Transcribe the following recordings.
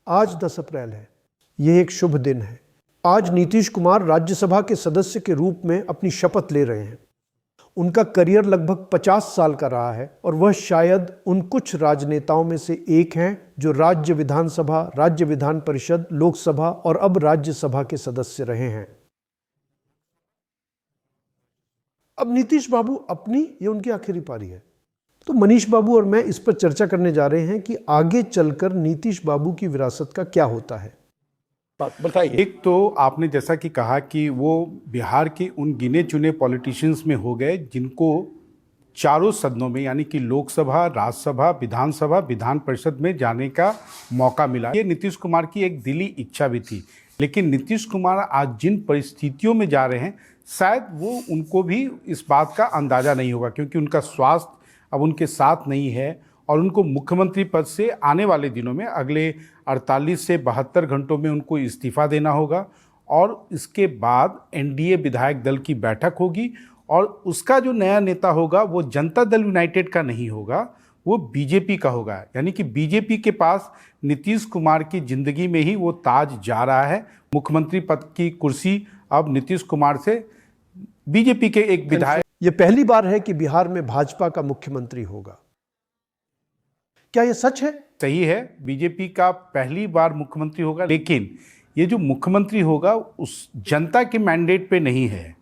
आज 10 अप्रैल है। यह एक शुभ दिन है। आज नीतीश कुमार राज्यसभा के सदस्य के रूप में अपनी शपथ ले रहे हैं। उनका करियर लगभग 50 साल का रहा है और वह शायद उन कुछ राजनेताओं में से एक हैं जो राज्य विधानसभा, राज्य विधान परिषद, लोकसभा और अब राज्यसभा के सदस्य रहे हैं। अब नीतीश बाबू अपनी ये उनकी आखिरी पारी है। तो मनीष बाबू और मैं इस पर चर्चा करने जा रहे हैं कि आगे चलकर नीतीश बाबू की विरासत का क्या होता है। बताइए। एक तो आपने जैसा कि कहा कि वो बिहार के उन गिने चुने पॉलिटिशियंस में हो गए जिनको चारों सदनों में यानी कि लोकसभा, राज्यसभा, विधानसभा, विधान परिषद में जाने का मौका मिला। ये नीतीश कुमार की एक दिली इच्छा भी थी, लेकिन नीतीश कुमार आज जिन परिस्थितियों में जा रहे हैं शायद वो उनको भी इस बात का अंदाज़ा नहीं होगा, क्योंकि उनका स्वास्थ्य अब उनके साथ नहीं है और उनको मुख्यमंत्री पद से आने वाले दिनों में अगले 48 से 72 घंटों में उनको इस्तीफा देना होगा और इसके बाद एनडीए विधायक दल की बैठक होगी और उसका जो नया नेता होगा वो जनता दल यूनाइटेड का नहीं होगा, वो बीजेपी का होगा। यानी कि बीजेपी के पास नीतीश कुमार की जिंदगी में ही वो ताज जा रहा है। मुख्यमंत्री पद की कुर्सी अब नीतीश कुमार से बीजेपी के एक विधायक। ये पहली बार है कि बिहार में भाजपा का मुख्यमंत्री होगा। क्या यह सच है? सही है, बीजेपी का पहली बार मुख्यमंत्री होगा, लेकिन ये जो मुख्यमंत्री होगा उस जनता के मैंडेट पे नहीं है,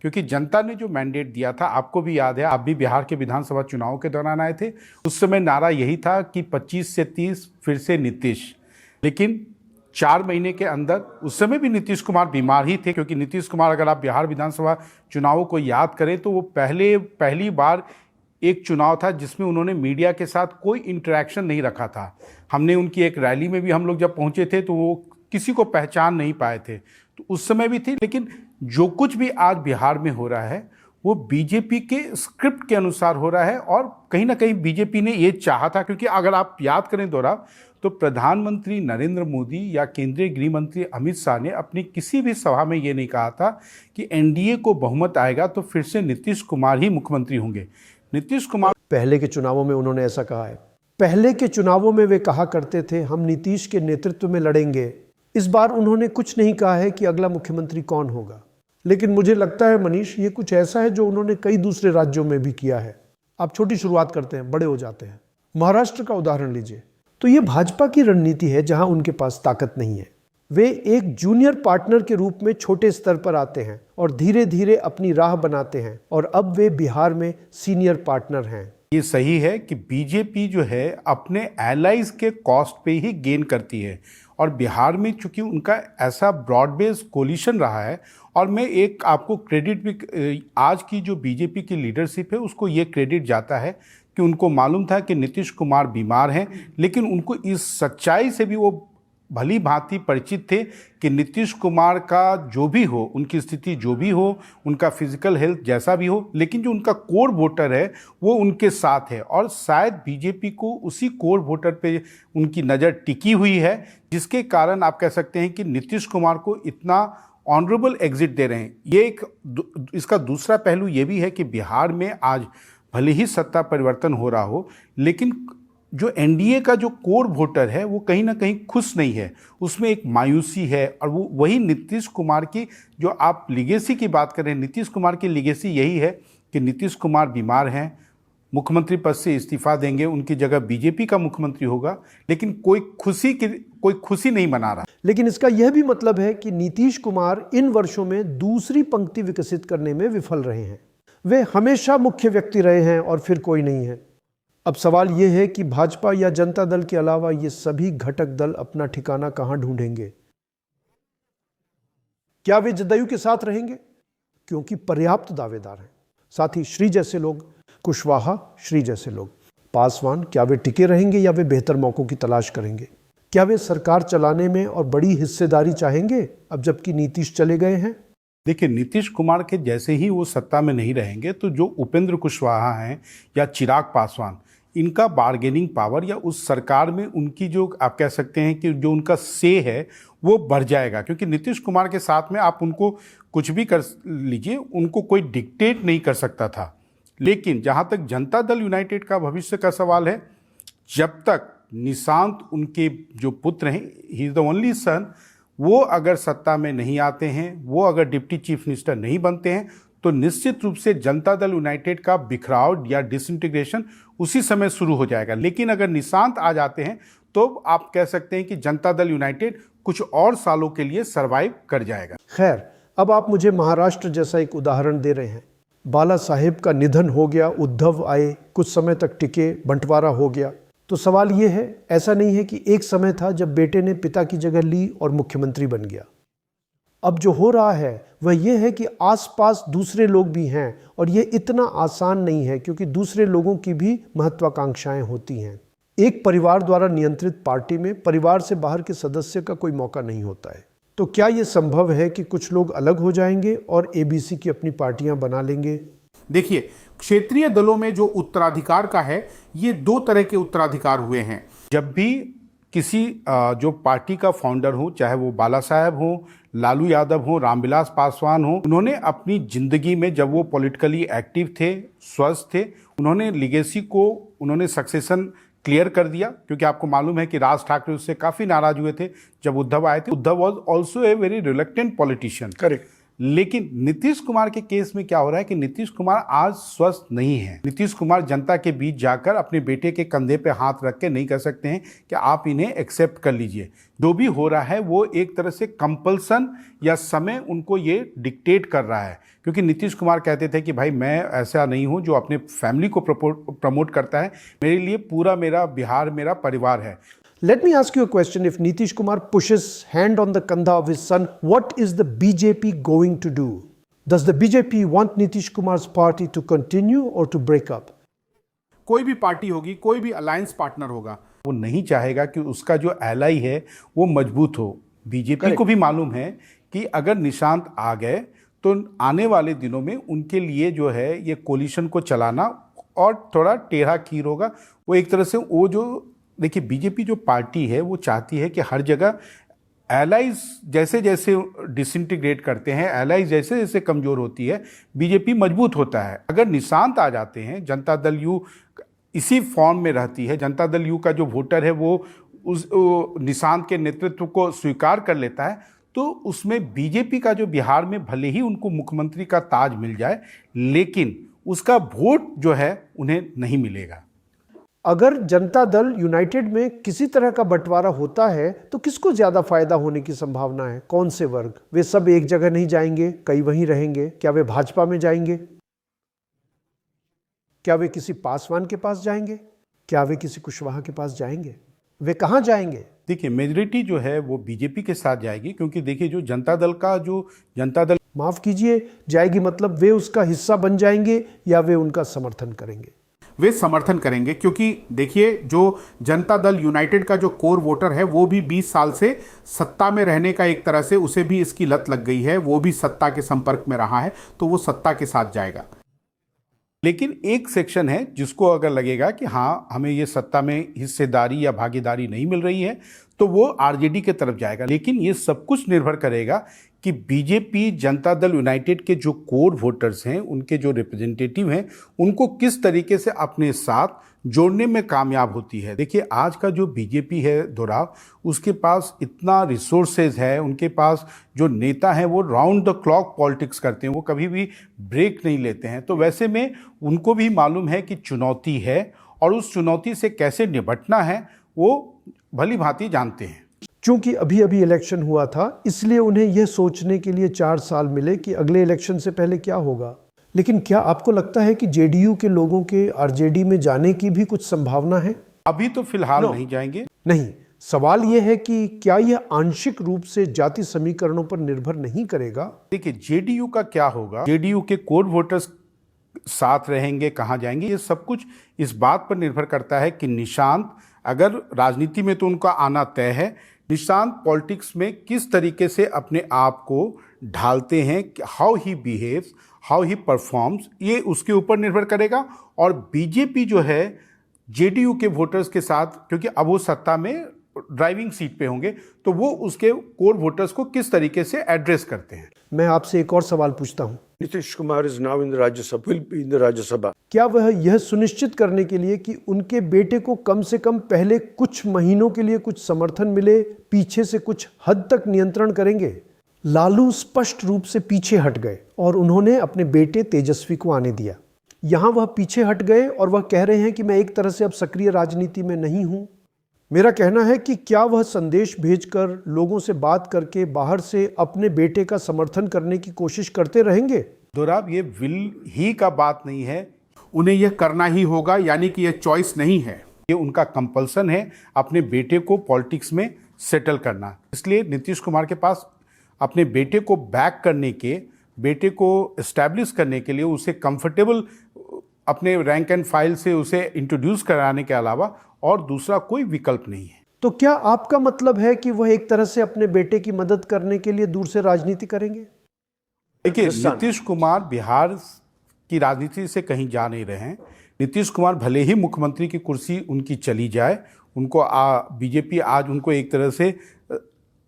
क्योंकि जनता ने जो मैंडेट दिया था, आपको भी याद है, आप भी बिहार के विधानसभा चुनाव के दौरान आए थे। उस समय नारा यही था कि 25 से 30 फिर से नीतीश। लेकिन 4 महीने के अंदर, उस समय भी नीतीश कुमार बीमार ही थे, क्योंकि नीतीश कुमार अगर आप बिहार विधानसभा चुनावों को याद करें तो वो पहली बार एक चुनाव था जिसमें उन्होंने मीडिया के साथ कोई इंटरेक्शन नहीं रखा था। हमने उनकी एक रैली में भी हम लोग जब पहुंचे थे तो वो किसी को पहचान नहीं पाए थे, तो उस समय भी थी। लेकिन जो कुछ भी आज बिहार में हो रहा है वो बीजेपी के स्क्रिप्ट के अनुसार हो रहा है और कहीं ना कहीं बीजेपी ने ये चाहा था, क्योंकि अगर आप याद करें दोहरा तो प्रधानमंत्री नरेंद्र मोदी या केंद्रीय गृह मंत्री अमित शाह ने अपनी किसी भी सभा में ये नहीं कहा था कि एनडीए को बहुमत आएगा तो फिर से नीतीश कुमार ही मुख्यमंत्री होंगे। नीतीश कुमार पहले के चुनावों में उन्होंने ऐसा कहा है। पहले के चुनावों में वे कहा करते थे हम नीतीश के नेतृत्व में लड़ेंगे। इस बार उन्होंने कुछ नहीं कहा है कि अगला मुख्यमंत्री कौन होगा, लेकिन मुझे लगता है मनीष ये कुछ ऐसा है जो उन्होंने कई दूसरे राज्यों में भी किया है। आप छोटी शुरुआत करते हैं, बड़े हो जाते हैं। महाराष्ट्र का उदाहरण लीजिए, तो ये भाजपा की रणनीति है जहां उनके पास ताकत नहीं है। वे एक जूनियर पार्टनर के रूप में छोटे स्तर पर आते हैं और धीरे धीरे अपनी राह बनाते हैं और अब वे बिहार में सीनियर पार्टनर हैं। ये सही है कि बीजेपी जो है अपने एलाइज के कॉस्ट पे ही गेन करती है और बिहार में चूंकि उनका ऐसा ब्रॉड बेस्ड कोलिशन रहा है, और मैं एक आपको क्रेडिट भी आज की जो बीजेपी की लीडरशिप है उसको ये क्रेडिट जाता है कि उनको मालूम था कि नीतीश कुमार बीमार हैं, लेकिन उनको इस सच्चाई से भी वो भली भांति परिचित थे कि नीतीश कुमार का जो भी हो, उनकी स्थिति जो भी हो, उनका फिजिकल हेल्थ जैसा भी हो, लेकिन जो उनका कोर वोटर है वो उनके साथ है और शायद बीजेपी को उसी कोर वोटर पे उनकी नज़र टिकी हुई है, जिसके कारण आप कह सकते हैं कि नीतीश कुमार को इतना ऑनरेबल एग्जिट दे रहे हैं। ये इसका दूसरा पहलू ये भी है कि बिहार में आज भले ही सत्ता परिवर्तन हो रहा हो, लेकिन जो एनडीए का जो कोर वोटर है वो कहीं ना कहीं खुश नहीं है, उसमें एक मायूसी है। और वो वही नीतीश कुमार की जो आप लिगेसी की बात कर रहे हैं, नीतीश कुमार की लिगेसी यही है कि नीतीश कुमार बीमार हैं, मुख्यमंत्री पद से इस्तीफा देंगे, उनकी जगह बीजेपी का मुख्यमंत्री होगा, लेकिन कोई खुशी नहीं मना रहा। लेकिन इसका यह भी मतलब है कि नीतीश कुमार इन वर्षों में दूसरी पंक्ति विकसित करने में विफल रहे हैं। वे हमेशा मुख्य व्यक्ति रहे हैं और फिर कोई नहीं है। अब सवाल यह है कि भाजपा या जनता दल के अलावा ये सभी घटक दल अपना ठिकाना कहां ढूंढेंगे? क्या वे जदयू के साथ रहेंगे? क्योंकि पर्याप्त दावेदार हैं। साथ ही श्री जैसे लोग, कुशवाहा, श्री जैसे लोग, पासवान, क्या वे टिके रहेंगे या वे बेहतर मौकों की तलाश करेंगे? क्या वे सरकार चलाने में और बड़ी हिस्सेदारी चाहेंगे अब जबकि नीतीश चले गए हैं? देखिए, नीतीश कुमार के जैसे ही वो सत्ता में नहीं रहेंगे तो जो उपेंद्र कुशवाहा हैं या चिराग पासवान, इनका बार्गेनिंग पावर या उस सरकार में उनकी जो आप कह सकते हैं कि जो उनका से है वो बढ़ जाएगा, क्योंकि नीतीश कुमार के साथ में आप उनको कुछ भी कर लीजिए, उनको कोई डिक्टेट नहीं कर सकता था। लेकिन जहाँ तक जनता दल यूनाइटेड का भविष्य का सवाल है, जब तक निशांत उनके जो पुत्र हैं, he is the only son, वो अगर सत्ता में नहीं आते हैं, वो अगर डिप्टी चीफ मिनिस्टर नहीं बनते हैं, तो निश्चित रूप से जनता दल यूनाइटेड का बिखराव या डिसइंटीग्रेशन उसी समय शुरू हो जाएगा। लेकिन अगर निशांत आ जाते हैं तो आप कह सकते हैं कि जनता दल यूनाइटेड कुछ और सालों के लिए सरवाइव कर जाएगा। खैर, अब आप मुझे महाराष्ट्र जैसा एक उदाहरण दे रहे हैं। बाला साहेब का निधन हो गया, उद्धव आए, कुछ समय तक टिके, बंटवारा हो गया। तो सवाल ये है, ऐसा नहीं है कि एक समय था जब बेटे ने पिता की जगह ली और मुख्यमंत्री बन गया। अब जो हो रहा है वह यह है कि आसपास दूसरे लोग भी हैं और ये इतना आसान नहीं है, क्योंकि दूसरे लोगों की भी महत्वाकांक्षाएं होती हैं। एक परिवार द्वारा नियंत्रित पार्टी में परिवार से बाहर के सदस्य का कोई मौका नहीं होता है। तो क्या ये संभव है कि कुछ लोग अलग हो जाएंगे और एबीसी की अपनी पार्टियां बना लेंगे? देखिए, क्षेत्रीय दलों में जो उत्तराधिकार का है, ये दो तरह के उत्तराधिकार हुए हैं। जब भी किसी जो पार्टी का फाउंडर हो, चाहे वो बाला साहेब हो, लालू यादव हो, रामविलास पासवान हो, उन्होंने अपनी जिंदगी में जब वो पॉलिटिकली एक्टिव थे, स्वस्थ थे, उन्होंने लिगेसी को, उन्होंने सक्सेशन क्लियर कर दिया। क्योंकि आपको मालूम है कि राज ठाकरे उससे काफ़ी नाराज हुए थे जब उद्धव आए थे। Uddhav was also a very reluctant politician. Correct. लेकिन नीतीश कुमार के केस में क्या हो रहा है कि नीतीश कुमार आज स्वस्थ नहीं है। नीतीश कुमार जनता के बीच जाकर अपने बेटे के कंधे पे हाथ रख के नहीं कह सकते हैं कि आप इन्हें एक्सेप्ट कर लीजिए। जो भी हो रहा है वो एक तरह से कंपल्सन या समय उनको ये डिक्टेट कर रहा है। क्योंकि नीतीश कुमार कहते थे कि भाई मैं ऐसा नहीं हूँ जो अपने फैमिली को प्रमोट करता है, मेरे लिए पूरा मेरा बिहार मेरा परिवार है। Let me ask you a question. If Nitish Kumar pushes hand on the kandha of his son, what is the BJP going to do? Does the BJP want Nitish Kumar's party to continue or to break up? कोई भी party होगी, कोई भी alliance partner होगा, वो नहीं चाहेगा कि उसका जो एलाई है वो मजबूत हो। बीजेपी को भी मालूम है कि अगर निशांत आ गए तो आने वाले दिनों में उनके लिए जो है ये कोलिशन को चलाना और थोड़ा टेढ़ा खीर होगा। वो एक तरह से वो जो देखिए, बीजेपी जो पार्टी है वो चाहती है कि हर जगह एलाइज जैसे जैसे डिसइंटीग्रेट करते हैं, एलाइज जैसे जैसे कमज़ोर होती है, बीजेपी मजबूत होता है। अगर निशांत आ जाते हैं, जनता दल यू इसी फॉर्म में रहती है, जनता दल यू का जो वोटर है वो उस निशांत के नेतृत्व को स्वीकार कर लेता है, तो उसमें बीजेपी का जो बिहार में भले ही उनको मुख्यमंत्री का ताज मिल जाए, लेकिन उसका वोट जो है उन्हें नहीं मिलेगा। अगर जनता दल यूनाइटेड में किसी तरह का बंटवारा होता है तो किसको ज्यादा फायदा होने की संभावना है? कौन से वर्ग? वे सब एक जगह नहीं जाएंगे, कई वहीं रहेंगे। क्या वे भाजपा में जाएंगे? क्या वे किसी पासवान के पास जाएंगे? क्या वे किसी कुशवाहा के पास जाएंगे? वे कहां जाएंगे? देखिए, मेजॉरिटी जो है वो बीजेपी के साथ जाएगी, क्योंकि देखिए जो जनता दल माफ कीजिए, जाएगी मतलब वे उसका हिस्सा बन जाएंगे या वे उनका समर्थन करेंगे? वे समर्थन करेंगे। क्योंकि देखिए, जो जनता दल यूनाइटेड का जो कोर वोटर है वो भी 20 साल से सत्ता में रहने का एक तरह से उसे भी इसकी लत लग गई है, वो भी सत्ता के संपर्क में रहा है, तो वो सत्ता के साथ जाएगा। लेकिन एक सेक्शन है जिसको अगर लगेगा कि हाँ हमें ये सत्ता में हिस्सेदारी या भागीदारी नहीं मिल रही है, तो वो आरजेडी के तरफ जाएगा। लेकिन ये सब कुछ निर्भर करेगा कि बीजेपी जनता दल यूनाइटेड के जो कोर वोटर्स हैं, उनके जो रिप्रेजेंटेटिव हैं, उनको किस तरीके से अपने साथ जोड़ने में कामयाब होती है। देखिए, आज का जो बीजेपी है दोराव, उसके पास इतना रिसोर्सेज है, उनके पास जो नेता हैं वो राउंड द क्लॉक पॉलिटिक्स करते हैं, वो कभी भी ब्रेक नहीं लेते हैं। तो वैसे में उनको भी मालूम है कि चुनौती है और उस चुनौती से कैसे निपटना है वो भली भांति जानते हैं। चूंकि अभी अभी इलेक्शन हुआ था, इसलिए उन्हें यह सोचने के लिए 4 साल मिले कि अगले इलेक्शन से पहले क्या होगा। लेकिन क्या आपको लगता है कि जेडीयू के लोगों के आरजेडी में जाने की भी कुछ संभावना है? अभी तो फिलहाल नहीं जाएंगे। नहीं, सवाल यह है कि क्या यह आंशिक रूप से जाति समीकरणों पर निर्भर नहीं करेगा? देखिए, जेडीयू का क्या होगा, जेडीयू के कोर वोटर्स साथ रहेंगे, कहाँ जाएंगे, ये सब कुछ इस बात पर निर्भर करता है कि निशांत, अगर राजनीति में तो उनका आना तय है, निशांत पॉलिटिक्स में किस तरीके से अपने आप को ढालते हैं, how he behaves, how he performs, ये उसके ऊपर निर्भर करेगा। और बीजेपी जो है जेडीयू के वोटर्स के साथ, क्योंकि अब वो सत्ता में ड्राइविंग सीट पे होंगे, तो वो उसके कोर वोटर्स को किस तरीके से एड्रेस करते हैं। मैं आपसे एक और सवाल पूछता हूँ। Nitish Kumar is now in the Rajya Sabha, will be in the Rajya Sabha. क्या वह यह सुनिश्चित करने के लिए कि उनके बेटे को कम से कम पहले कुछ महीनों के लिए कुछ समर्थन मिले, पीछे से कुछ हद तक नियंत्रण करेंगे? लालू स्पष्ट रूप से पीछे हट गए और उन्होंने अपने बेटे तेजस्वी को आने दिया। यहां वह पीछे हट गए और वह कह रहे हैं कि मैं एक तरह से अब सक्रिय राजनीति में नहीं हूं। मेरा कहना है कि क्या वह संदेश भेजकर, लोगों से बात करके, बाहर से अपने बेटे का समर्थन करने की कोशिश करते रहेंगे? दोराब, ये विल ही का बात नहीं है, उन्हें यह करना ही होगा, यानी कि यह चॉइस नहीं है। ये उनका कंपल्सन है अपने बेटे को पॉलिटिक्स में सेटल करना। इसलिए नीतीश कुमार के पास अपने बेटे को बैक करने के, बेटे को एस्टैब्लिश करने के लिए, उसे कंफर्टेबल अपने रैंक एंड फाइल से उसे इंट्रोड्यूस कराने के अलावा और दूसरा कोई विकल्प नहीं है। तो क्या आपका मतलब है कि वह एक तरह से अपने बेटे की मदद करने के लिए दूर से राजनीति करेंगे? देखिए, नीतीश कुमार बिहार की राजनीति से कहीं जा नहीं रहे हैं। नीतीश कुमार भले ही मुख्यमंत्री की कुर्सी उनकी चली जाए, उनको बीजेपी आज उनको एक तरह से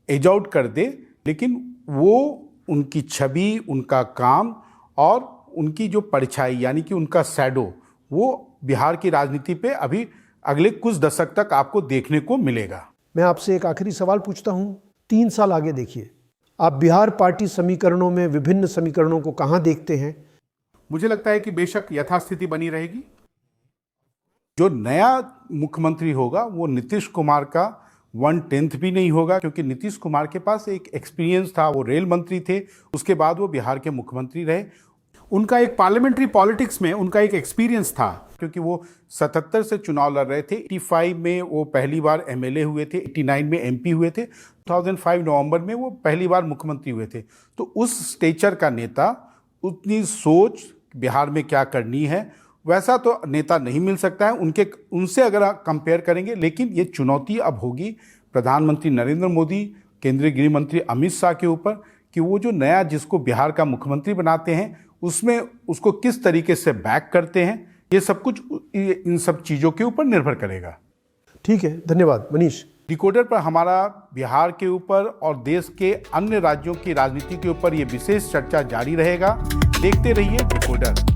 एज आउट कर दे, लेकिन वो उनकी छवि, उनका काम और उनकी जो परछाई यानी कि उनका शैडो, वो बिहार की राजनीति पे अभी अगले कुछ दशक तक आपको देखने को मिलेगा। मैं आपसे एक आखिरी सवाल पूछता हूं। 3 साल आगे देखिए, आप बिहार पार्टी समीकरणों में विभिन्न समीकरणों को कहां देखते हैं? मुझे लगता है कि बेशक यथास्थिति बनी रहेगी। जो नया मुख्यमंत्री होगा वो नीतीश कुमार का 1/10 भी नहीं होगा, क्योंकि नीतीश कुमार के पास एक एक्सपीरियंस था, वो रेल मंत्री थे, उसके बाद वो बिहार के मुख्यमंत्री रहे। उनका एक पार्लियामेंट्री पॉलिटिक्स में उनका एक एक्सपीरियंस था, क्योंकि वो 77 से चुनाव लड़ रहे थे। 85 में वो पहली बार एमएलए हुए थे, 89 में एमपी हुए थे, 2005 नवंबर में वो पहली बार मुख्यमंत्री हुए थे। तो उस स्टेचर का नेता, उतनी सोच बिहार में क्या करनी है, वैसा तो नेता नहीं मिल सकता है उनसे अगर आप कंपेयर करेंगे। लेकिन ये चुनौती अब होगी प्रधानमंत्री नरेंद्र मोदी, केंद्रीय गृह मंत्री अमित शाह के ऊपर कि वो जो नया जिसको बिहार का मुख्यमंत्री बनाते हैं उसमें उसको किस तरीके से बैक करते हैं। ये सब कुछ इन सब चीज़ों के ऊपर निर्भर करेगा। ठीक है, धन्यवाद मनीष। डिकोडर पर हमारा बिहार के ऊपर और देश के अन्य राज्यों की राजनीति के ऊपर ये विशेष चर्चा जारी रहेगा। देखते रहिए डिकोडर।